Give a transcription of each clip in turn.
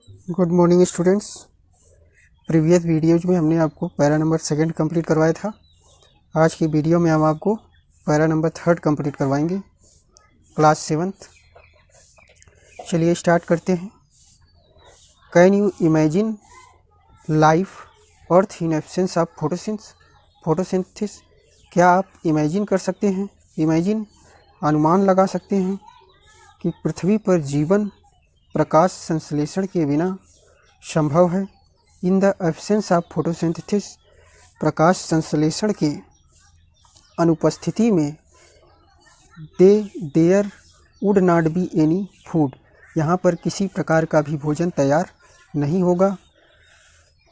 Good morning students. Previous videos में हमने आपको पैरा नंबर 2 कंप्लीट करवाया था। आज की वीडियो में हम आपको पैरा नंबर 3 कंप्लीट करवाएंगे, क्लास 7th। चलिए स्टार्ट करते हैं। Can you imagine life earth in absence of photosynthesis? क्या आप इमेजिन कर सकते हैं, अनुमान लगा सकते हैं कि पृथ्वी पर जीवन प्रकाश संश्लेषण के बिना संभव है? In the absence of photosynthesis, प्रकाश संश्लेषण के अनुपस्थिति में there would not be any food, यहाँ पर किसी प्रकार का भी भोजन तैयार नहीं होगा।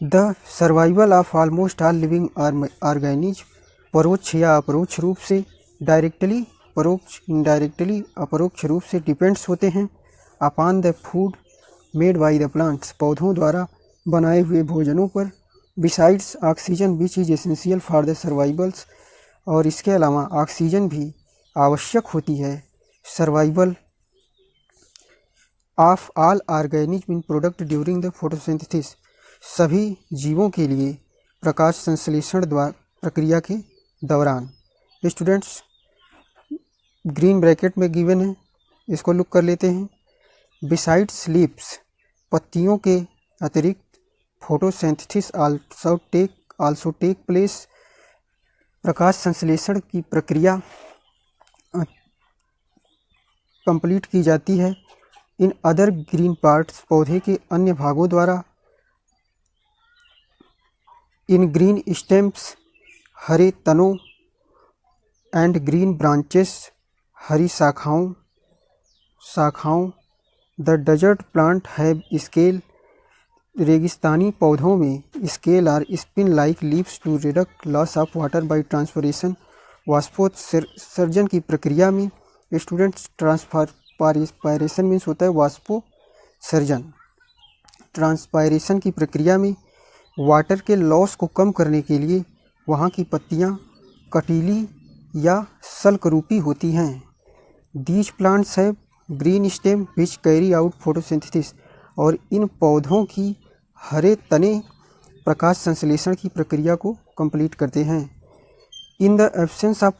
The survival of almost all living organism, परोक्ष या अपरोक्ष रूप से, डायरेक्टली परोक्ष, इनडायरेक्टली अपरोक्ष रूप से डिपेंड्स होते हैं upon the food made by the plants, पौधों द्वारा बनाए हुए भोजनों पर। Besides oxygen which is essential for the survivals, और इसके अलावा ऑक्सीजन भी आवश्यक होती है survival of all organism in product during the photosynthesis, सभी जीवों के लिए प्रकाश संश्लेषण प्रक्रिया के दौरान। स्टूडेंट्स, ग्रीन ब्रैकेट में गिवन है, इसको लुक कर लेते हैं। बिसाइड्स लीव्स, पत्तियों के अतिरिक्त, फोटोसिंथेसिस आल्सो टेक प्लेस, प्रकाश संश्लेषण की प्रक्रिया कंप्लीट की जाती है इन अदर ग्रीन पार्ट्स, पौधे के अन्य भागों द्वारा। इन ग्रीन स्टेम्स, हरे तनों, एंड ग्रीन ब्रांचेस, हरी शाखाओं। The desert plant have scale, रेगिस्तानी पौधों में स्केल और spine like leaves to reduce loss of water by transpiration, वाष्पोत्सर्जन की प्रक्रिया में। स्टूडेंट्स, ट्रांसपायरेशन मीन्स होता है वाष्पोत्सर्जन। ट्रांसपायरेशन की प्रक्रिया में वाटर के लॉस को कम करने के लिए वहाँ की पत्तियाँ कटीली या सल्करूपी होती हैं। These plants have green stem which carry out photosynthesis, और इन पौधों की हरे तने प्रकाश संश्लेषण की प्रक्रिया को कंप्लीट करते हैं। In the absence of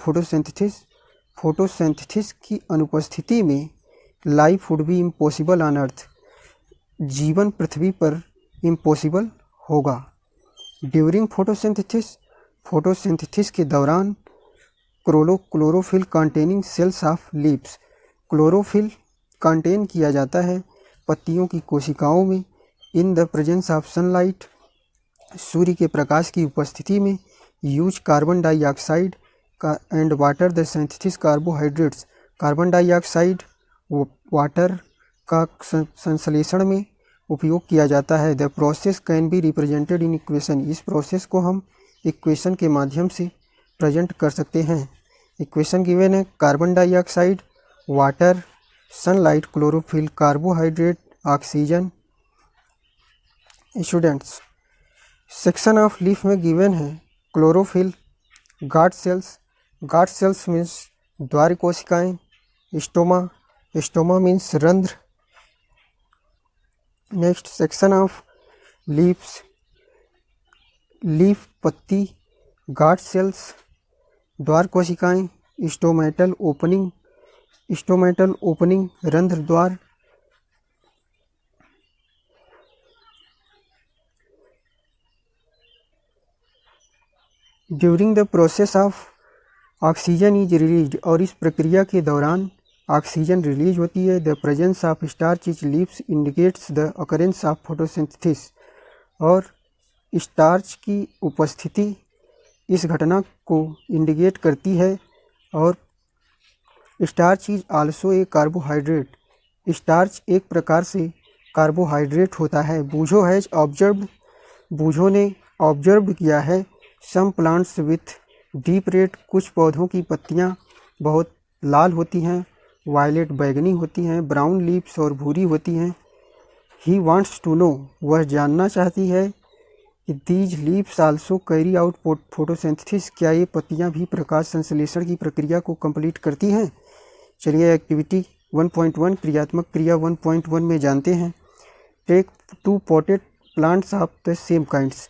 photosynthesis की अनुपस्थिति में life would be impossible on earth, जीवन पृथ्वी पर इम्पॉसिबल होगा। ड्यूरिंग फोटोसिंथेसिस के दौरान chlorophyll containing cells of leaves, chlorophyll contain किया जाता है पत्तियों की कोशिकाओं में। In the presence of sunlight, सूर्य के प्रकाश की उपस्थिति में। यूज कार्बन डाइऑक्साइड का and water the synthesis carbohydrates, carbon dioxide water का संश्लेषण में उपयोग किया जाता है। The process can be represented in equation, इस प्रोसेस को हम इक्वेशन के माध्यम से प्रेजेंट कर सकते हैं। इक्वेशन गिवन है, carbon dioxide, water, sunlight, chlorophyll, carbohydrate, oxygen. Students, section of leaf में गिवन है क्लोरोफिल, गार्ड सेल्स मीन्स द्वार कोशिकाएं, स्टोमा मीन्स रंध्र। नेक्स्ट सेक्शन ऑफ लीफ पत्ती, गार्ड सेल्स द्वार कोशिकाएं, स्टोमेटल ओपनिंग रंध्र द्वार। During the process of oxygen is released, और इस प्रक्रिया के दौरान ऑक्सीजन रिलीज होती है। The presence of starch is leaves indicates the occurrence of photosynthesis, और स्टार्च की उपस्थिति इस घटना को इंडिकेट करती है। और starch is also a carbohydrate, starch एक प्रकार से कार्बोहाइड्रेट होता है। बूझो ने ऑब्जर्व किया है some plants with deep red, कुछ पौधों की पत्तियां बहुत लाल होती हैं, वायलेट बैगनी होती हैं, ब्राउन लीव्स और भूरी होती हैं। ही वांट्स टू नो, वह जानना चाहती है कि these leaves also carry out photosynthesis, क्या ये पत्तियां भी प्रकाश संश्लेषण की प्रक्रिया को कंप्लीट करती हैं। चलिए एक्टिविटी 1.1 क्रियात्मक क्रिया 1.1 में जानते हैं। Take 2 potted plants of the same kinds,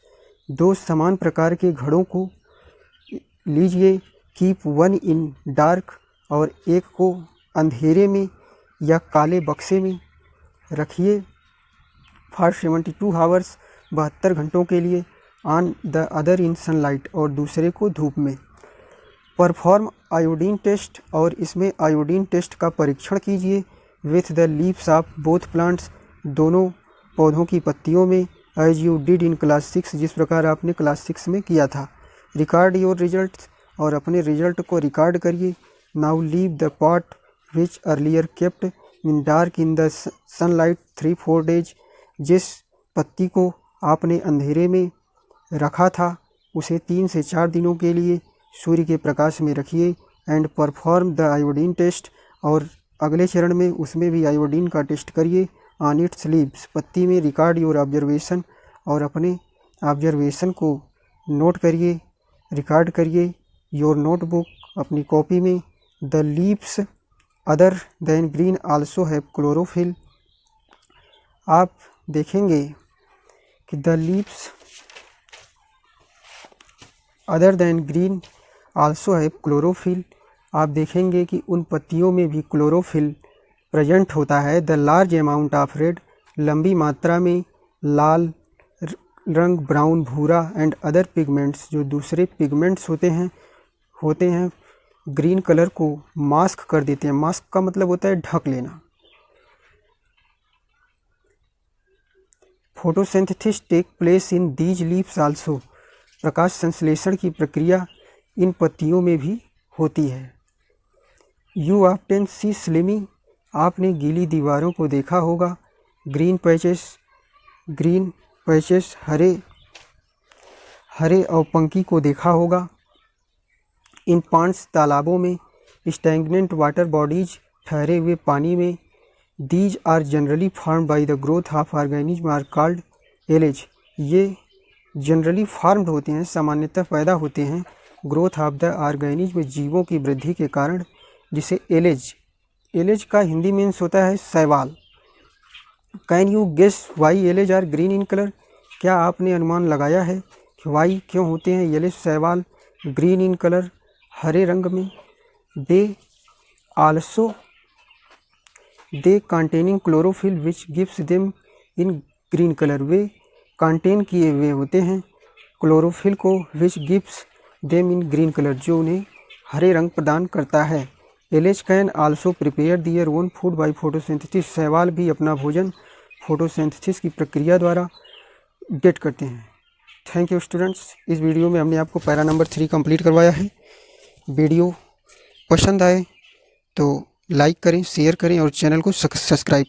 2 समान प्रकार के घड़ों को लीजिए। कीप 1 इन डार्क, और एक को अंधेरे में या काले बक्से में रखिए। फॉर 72 आवर्स, 72 घंटों के लिए। On the other in sunlight, और दूसरे को धूप में। परफॉर्म आयोडीन टेस्ट, और इसमें आयोडीन टेस्ट का परीक्षण कीजिए। With the leaves of both plants, दोनों पौधों की पत्तियों में। As you did in class 6, जिस प्रकार आपने क्लास 6 में किया था। रिकॉर्ड योर रिजल्ट्स, और अपने रिजल्ट को रिकॉर्ड करिए। Now leave the pot which earlier kept in dark in the sunlight 3-4 days, जिस पत्ती को आपने अंधेरे में रखा था उसे 3 से 4 दिनों के लिए सूर्य के प्रकाश में रखिए। And perform the iodine test, और अगले चरण में उसमें भी आयोडीन का टेस्ट करिए। ऑन इट्स लीव्स, पत्ती में। रिकॉर्ड योर ऑब्जर्वेशन, और अपने ऑब्जर्वेशन को नोट करिए, रिकॉर्ड करिए। योर नोटबुक, अपनी कॉपी में। The leaves other than green also have chlorophyll, आप देखेंगे कि the leaves other than green also have chlorophyll, आप देखेंगे कि उन पत्तियों में भी क्लोरोफिल प्रेजेंट होता है। The large amount of red, लंबी मात्रा में लाल रंग, ब्राउन, भूरा, एंड अदर पिगमेंट्स, जो दूसरे पिगमेंट्स होते हैं ग्रीन कलर को मास्क कर देते हैं। मास्क का मतलब होता है ढक लेना। Photosynthesis take place in these leaves also, प्रकाश संश्लेषण की प्रक्रिया इन पत्तियों में भी होती है। यू ऑफ्टेन सी स्लिमी, आपने गीली दीवारों को देखा होगा। ग्रीन पैचेस, हरे अवपंकी को देखा होगा। इन पॉन्ड्स, तालाबों में। स्टैग्नेंट वाटर बॉडीज, ठहरे हुए पानी में। These are generally formed by the growth of organism are called algae, ये जनरली फॉर्म्ड होते हैं, सामान्यतः पैदा होते हैं ग्रोथ ऑफ द ऑर्गेनिज्म, जीवों की वृद्धि के कारण, जिसे एलेज का हिंदी मीन्स होता है शैवाल। Can you guess why algae are green in colour, क्या आपने अनुमान लगाया है कि वाई क्यों होते हैं एलेज शैवाल ग्रीन इन कलर, हरे रंग में। They containing chlorophyll which gives them in green colour, वे कंटेन किए हुए होते हैं क्लोरोफिल को, which gives them in green colour, जो उन्हें हरे रंग प्रदान करता है। Algae can also prepare their own food by photosynthesis, शैवाल भी अपना भोजन फोटोसिंथेसिस की प्रक्रिया द्वारा गेट करते हैं। थैंक यू स्टूडेंट्स, इस वीडियो में हमने आपको पैरा नंबर 3 कंप्लीट करवाया है। वीडियो पसंद आए तो लाइक करें, शेयर करें, और चैनल को सब्सक्राइब